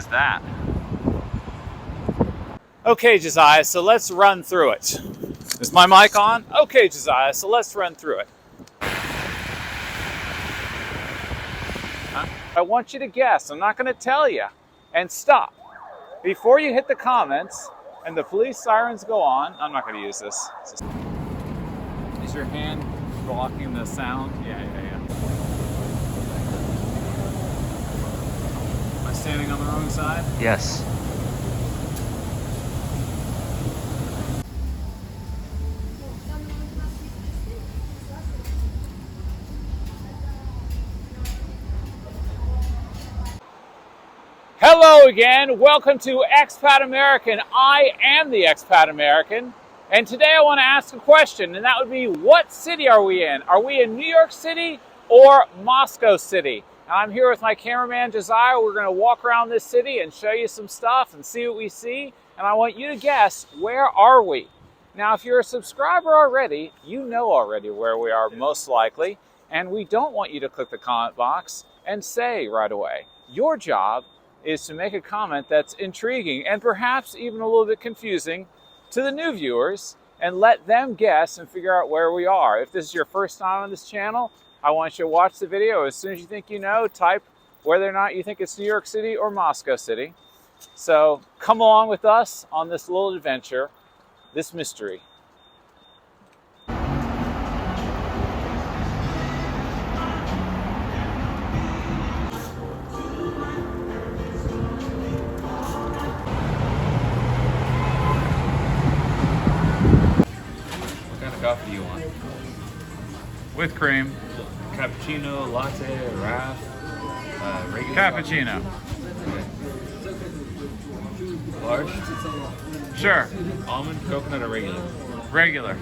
is that? Okay, Josiah, so let's run through it. Is my mic on? Okay, Josiah, so let's run through it. I want you to guess. I'm not going to tell you. And stop. Before you hit the comments and the police sirens go on, I'm not going to use this. Is your hand blocking the sound? Yeah. Am I standing on the wrong side? Yes. Hello again. Welcome to Expat American. I am the Expat American. And today I want to ask a question, and that would be, what city are we in? Are we in New York City or Moscow City? And I'm here with my cameraman, Josiah. We're going to walk around this city and show you some stuff and see what we see. And I want you to guess, where are we? Now, if you're a subscriber already, you know already where we are most likely. And we don't want you to click the comment box and say right away. Your job is to make a comment that's intriguing and perhaps even a little bit confusing to the new viewers, and let them guess and figure out where we are. If this is your first time on this channel, I want you to watch the video. As soon as you think you know, type whether or not you think it's New York City or Moscow City. So come along with us on this little adventure, this mystery. Coffee you want? With cream. Cappuccino, latte, wrap, regular Cappuccino. Coffee. Large? Sure. Almond, coconut, or regular? Regular.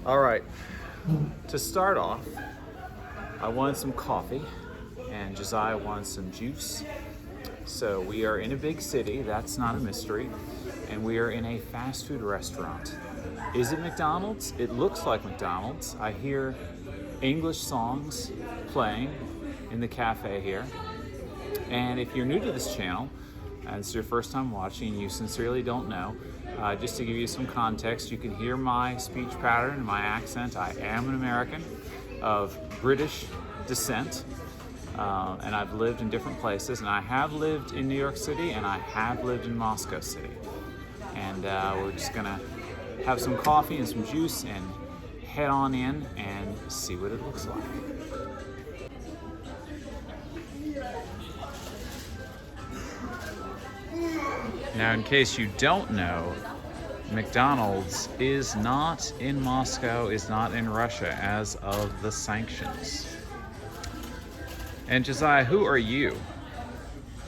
All right. To start off, I wanted some coffee, and Josiah wanted some juice. So we are in a big city, that's not a mystery, and we are in a fast food restaurant. Is it McDonald's? It looks like McDonald's. I hear English songs playing in the cafe here. And if you're new to this channel, and it's your first time watching, and you sincerely don't know, just to give you some context, you can hear my speech pattern and my accent. I am an American of British descent. And I've lived in different places, and I have lived in New York City, and I have lived in Moscow City. And we're just gonna have some coffee and some juice and head on in and see what it looks like. Now, in case you don't know, McDonald's is not in Moscow, is not in Russia as of the sanctions. And Josiah, who are you?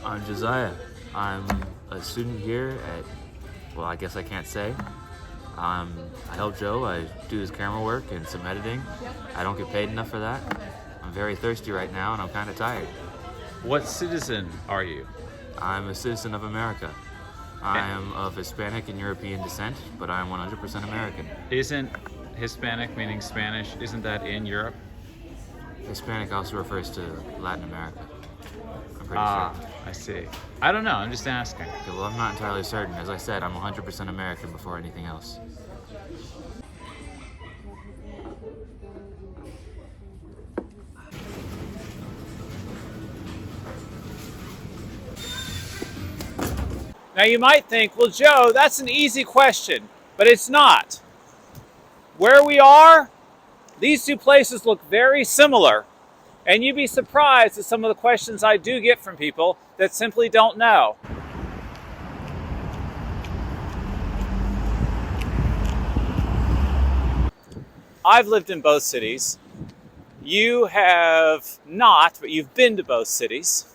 I'm Josiah. I'm a student here at, well, I guess I can't say. I help Joe. I do his camera work and some editing. I don't get paid enough for that. I'm very thirsty right now, and I'm kind of tired. What citizen are you? I'm a citizen of America. I am of Hispanic and European descent, but I'm 100% American. Isn't Hispanic, meaning Spanish, isn't that in Europe? Hispanic also refers to Latin America. I'm pretty sure. I see. I don't know, I'm just asking. Okay, well, I'm not entirely certain. As I said, I'm 100% American before anything else. Now you might think, well, Joe, that's an easy question, but it's not. Where we are, these two places look very similar, and you'd be surprised at some of the questions I do get from people that simply don't know. I've lived in both cities. You have not, but you've been to both cities.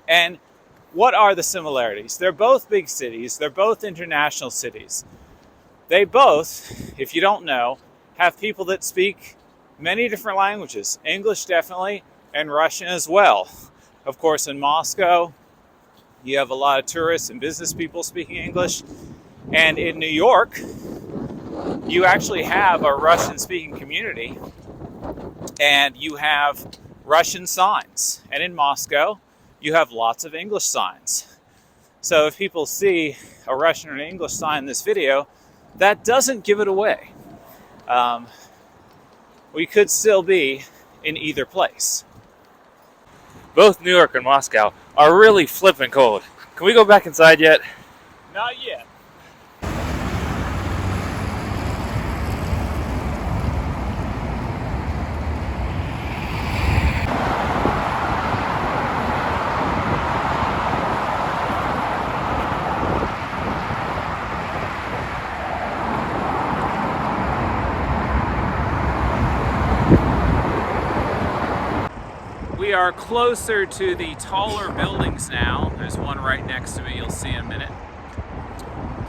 And what are the similarities? They're both big cities. They're both international cities. They both, if you don't know, have people that speak many different languages. English definitely, and Russian as well. Of course, in Moscow, you have a lot of tourists and business people speaking English. And in New York, you actually have a Russian-speaking community. And you have Russian signs. And in Moscow, you have lots of English signs. So if people see a Russian or an English sign in this video, that doesn't give it away. We could still be in either place. Both New York and Moscow are really flipping cold. Can we go back inside yet? Not yet. We are closer to the taller buildings now. There's one right next to me, you'll see in a minute.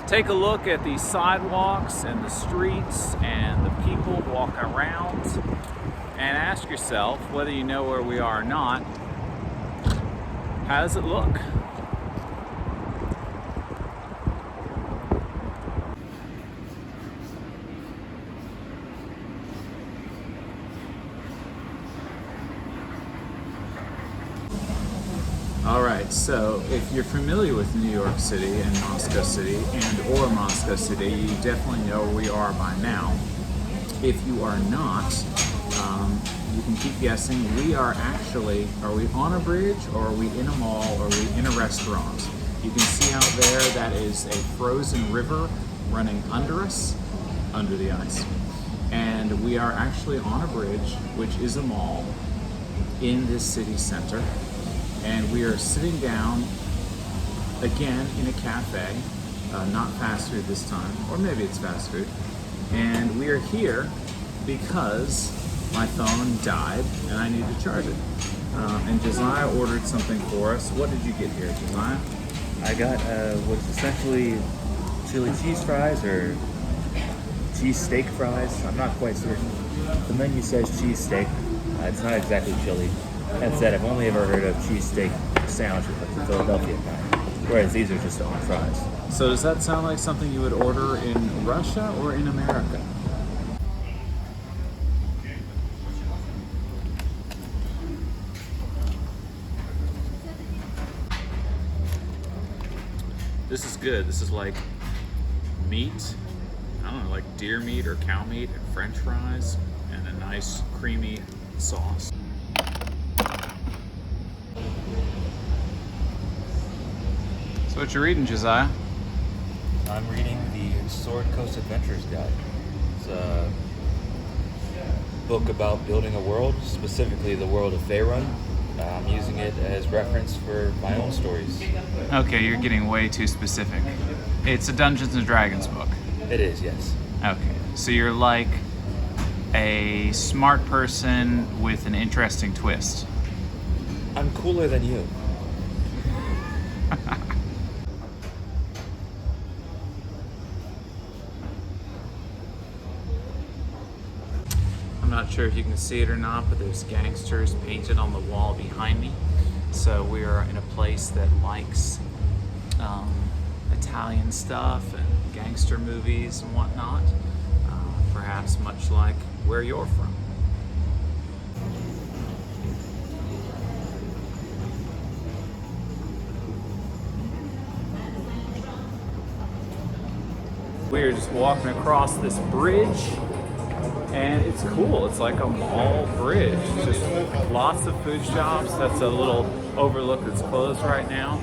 Take a look at the sidewalks and the streets and the people walking around and ask yourself, whether you know where we are or not, how does it look? Alright, so if you're familiar with New York City and Moscow City or Moscow City, you definitely know where we are by now. If you are not, you can keep guessing. We are actually, are we on a bridge, or are we in a mall, or are we in a restaurant? You can see out there that is a frozen river running under us, under the ice. And we are actually on a bridge, which is a mall, in this city center. And we are sitting down, again, in a cafe, not fast food this time, or maybe it's fast food. And we are here because my phone died and I need to charge it. And Josiah ordered something for us. What did you get here, Josiah? I got what's essentially chili cheese fries or cheese steak fries. I'm not quite certain. The menu says cheese steak. It's not exactly chili. That said, I've only ever heard of cheesesteak sandwich with like the Philadelphia kind, whereas these are just on fries. So does that sound like something you would order in Russia or in America? This is good. This is like meat, I don't know, like deer meat or cow meat and French fries and a nice creamy sauce. So what you reading, Josiah? I'm reading the Sword Coast Adventures Guide. It's a book about building a world, specifically the world of Faerun. I'm using it as reference for my own stories. Okay, you're getting way too specific. It's a Dungeons and Dragons book. It is, yes. Okay, so you're like a smart person with an interesting twist. I'm cooler than you. I'm not sure if you can see it or not, but there's gangsters painted on the wall behind me. So we are in a place that likes Italian stuff and gangster movies and whatnot, perhaps much like where you're from. We're just walking across this bridge, and it's cool. It's like a mall bridge. It's just lots of food shops. That's a little overlook that's closed right now.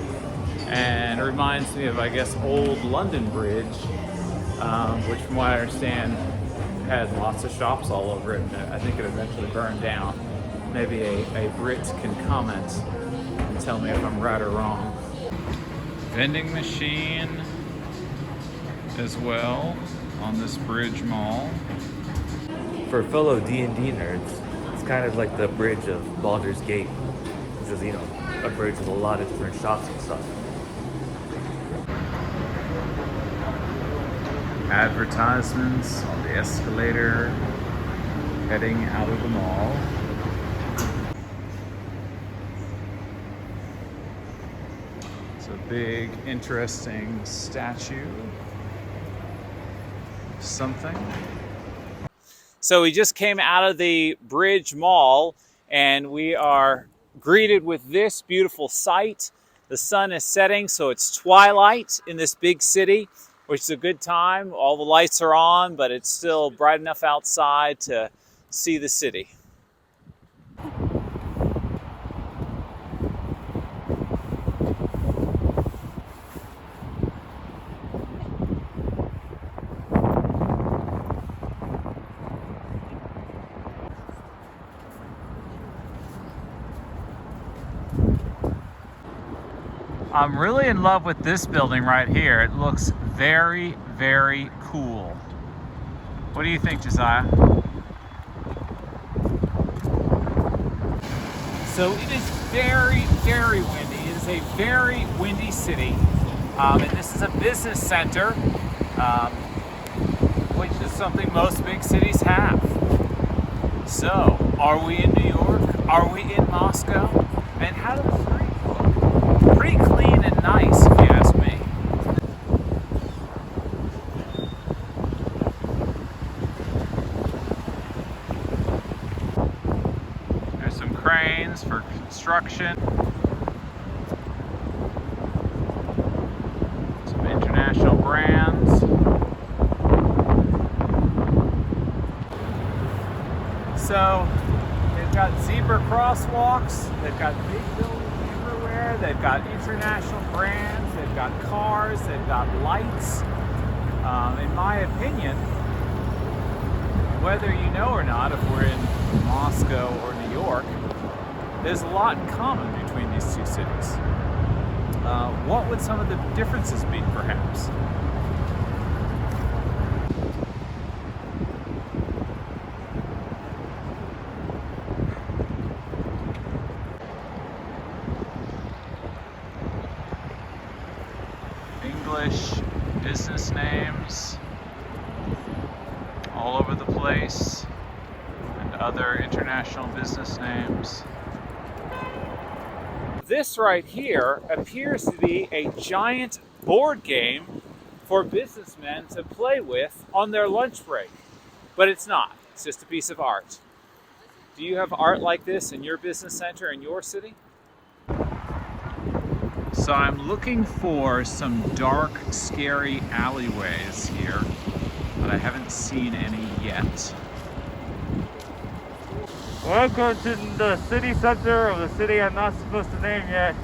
And it reminds me of, I guess, old London Bridge, which from what I understand had lots of shops all over it. And I think it eventually burned down. Maybe a Brit can comment and tell me if I'm right or wrong. Vending machine as well on this bridge mall. For fellow D&D nerds, it's kind of like the bridge of Baldur's Gate. This is, a bridge with a lot of different shops and stuff. Advertisements on the escalator heading out of the mall. It's a big, interesting statue. Something. So we just came out of the Bridge Mall, and we are greeted with this beautiful sight. The sun is setting, so it's twilight in this big city, which is a good time. All the lights are on, but it's still bright enough outside to see the city. I'm really in love with this building right here. It looks very, very cool. What do you think, Josiah? So it is very, very windy. It is a very windy city. And this is a business center, which is something most big cities have. So, are we in New York? Are we in Moscow? And how do the streets look? Pretty clean and nice, if you ask me. There's some cranes for construction. Some international brands. So, they've got zebra crosswalks, they've got big buildings everywhere, they've got international brands, they've got cars, they've got lights. In my opinion, whether you know or not, if we're in Moscow or New York, there's a lot in common between these two cities. What would some of the differences be, perhaps? English business names all over the place, and other international business names. This right here appears to be a giant board game for businessmen to play with on their lunch break, but it's not. It's just a piece of art. Do you have art like this in your business center in your city? So I'm looking for some dark, scary alleyways here, but I haven't seen any yet. Welcome to the city center of the city I'm not supposed to name yet.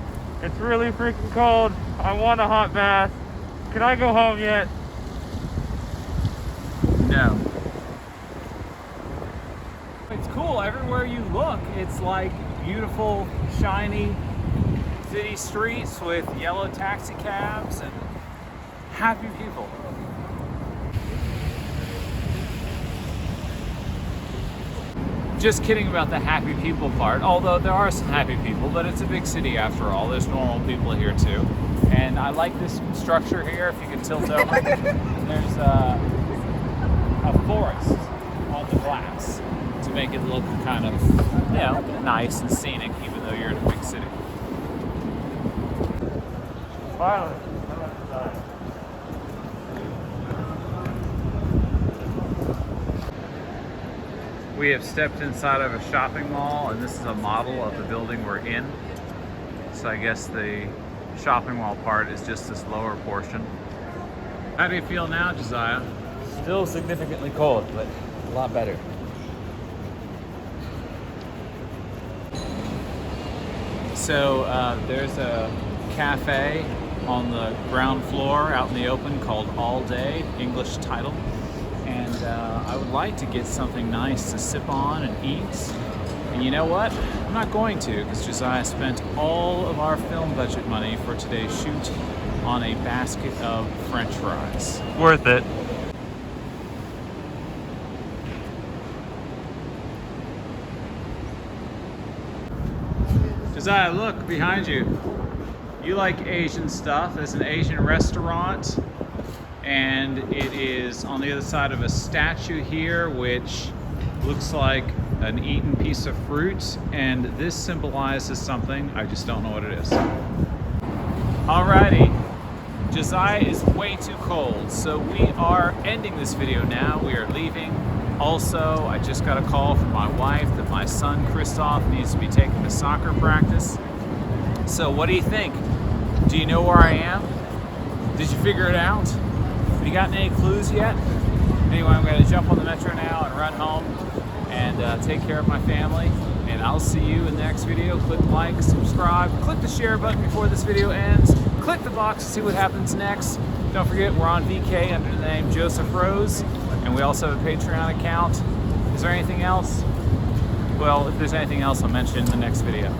It's really freaking cold. I want a hot bath. Can I go home yet? No. It's cool. Everywhere you look, it's like beautiful, shiny city streets with yellow taxi cabs and happy people. Just kidding about the happy people part, although there are some happy people, but it's a big city after all. There's normal people here too. And I like this structure here, if you can tilt over. There's a forest on the glass to make it look kind of, you know, nice and scenic, even though you're in a big city. Finally. We have stepped inside of a shopping mall, and this is a model of the building we're in. So I guess the shopping mall part is just this lower portion. How do you feel now, Josiah? Still significantly cold, but a lot better. So there's a cafe on the ground floor out in the open called All Day, English title. And I would like to get something nice to sip on and eat. And you know what? I'm not going to, because Josiah spent all of our film budget money for today's shoot on a basket of French fries. Worth it. Josiah, look behind you. You like Asian stuff. There's an Asian restaurant, and it is on the other side of a statue here, which looks like an eaten piece of fruit, and this symbolizes something. I just don't know what it is. Alrighty, Josiah is way too cold, so we are ending this video now. We are leaving. Also, I just got a call from my wife that my son Christoph needs to be taken to soccer practice. So what do you think? Do you know where I am? Did you figure it out? Have you gotten any clues yet? Anyway, I'm going to jump on the metro now and run home and take care of my family. And I'll see you in the next video. Click like, subscribe, click the share button before this video ends. Click the box to see what happens next. Don't forget, we're on VK under the name Joseph Rose. And we also have a Patreon account. Is there anything else? Well, if there's anything else, I'll mention in the next video.